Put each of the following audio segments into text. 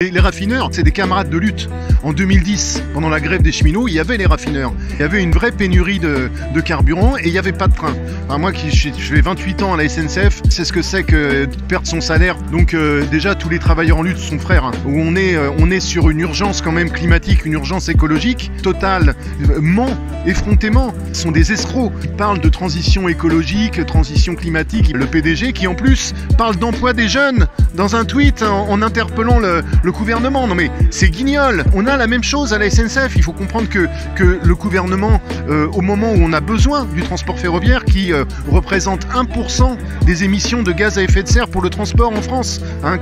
Les raffineurs, c'est des camarades de lutte. En 2010, pendant la grève des cheminots, il y avait les raffineurs. Il y avait une vraie pénurie de carburant et il n'y avait pas de train. Enfin, moi qui je fais 28 ans à la SNCF, c'est ce que c'est que de perdre son salaire. Donc déjà, tous les travailleurs en lutte sont frères. Hein. Où on est sur une urgence quand même climatique, une urgence écologique. Total ment effrontément. Ce sont des escrocs. Ils parlent de transition écologique, transition climatique. Le PDG qui en plus parle d'emploi des jeunes dans un tweet en interpellant le gouvernement. Non mais c'est guignol. On a la même chose à la SNCF. Il faut comprendre que le gouvernement, au moment où on a besoin du transport ferroviaire, qui représente 1% des émissions de gaz à effet de serre pour le transport en France, hein,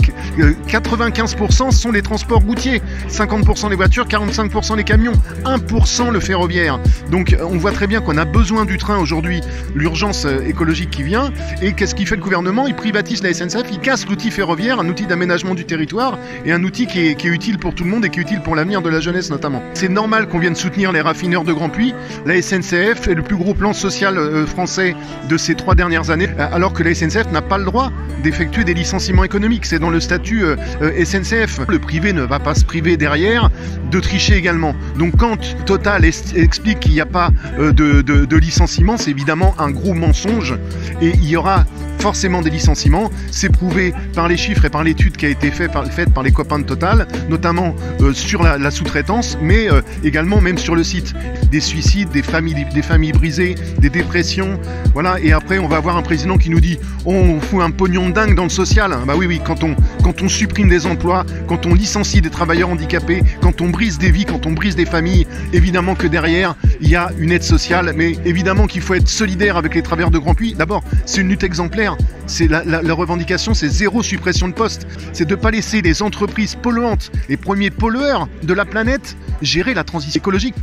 95% sont les transports routiers, 50% les voitures, 45% les camions, 1% le ferroviaire. Donc on voit très bien qu'on a besoin du train aujourd'hui, l'urgence écologique qui vient. Et qu'est-ce qu'il fait le gouvernement? Il privatise la SNCF, il casse l'outil ferroviaire, un outil d'aménagement du territoire et un outil qui est utile pour tout le monde et qui est utile pour l'avenir de la jeunesse notamment. C'est normal qu'on vienne soutenir les raffineurs de Grand Puy. La SNCF est le plus gros plan social français de ces 3 dernières années, alors que la SNCF n'a pas le droit d'effectuer des licenciements économiques. C'est dans le statut SNCF. Le privé ne va pas se priver derrière de tricher également. Donc quand Total explique qu'il n'y a pas de licenciement, c'est évidemment un gros mensonge et il y aura forcément des licenciements. C'est prouvé par les chiffres et par l'étude qui a été faite par les copains de Total, notamment sur la sous-traitance, mais également même sur le site. Des suicides, des familles brisées, des dépressions, voilà. Et après, on va avoir un président qui nous dit on fout un pognon de dingue dans le social. Bah oui, quand on supprime des emplois, quand on licencie des travailleurs handicapés, quand on brise des vies, quand on brise des familles, évidemment que derrière, il y a une aide sociale, mais évidemment qu'il faut être solidaire avec les travailleurs de Grand Puy. D'abord, c'est une lutte exemplaire. C'est la revendication, c'est 0 suppression de postes. C'est de ne pas laisser les entreprises polluantes, les premiers pollueurs de la planète, gérer la transition écologique.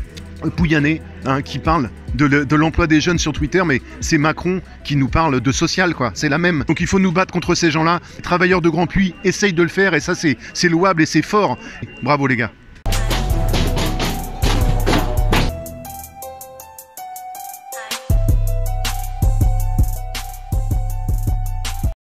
Pouyanné, hein, qui parle de l'emploi des jeunes sur Twitter, mais c'est Macron qui nous parle de social, quoi. C'est la même. Donc il faut nous battre contre ces gens-là. Les travailleurs de Grand Puy essayent de le faire et ça c'est louable et c'est fort. Bravo les gars.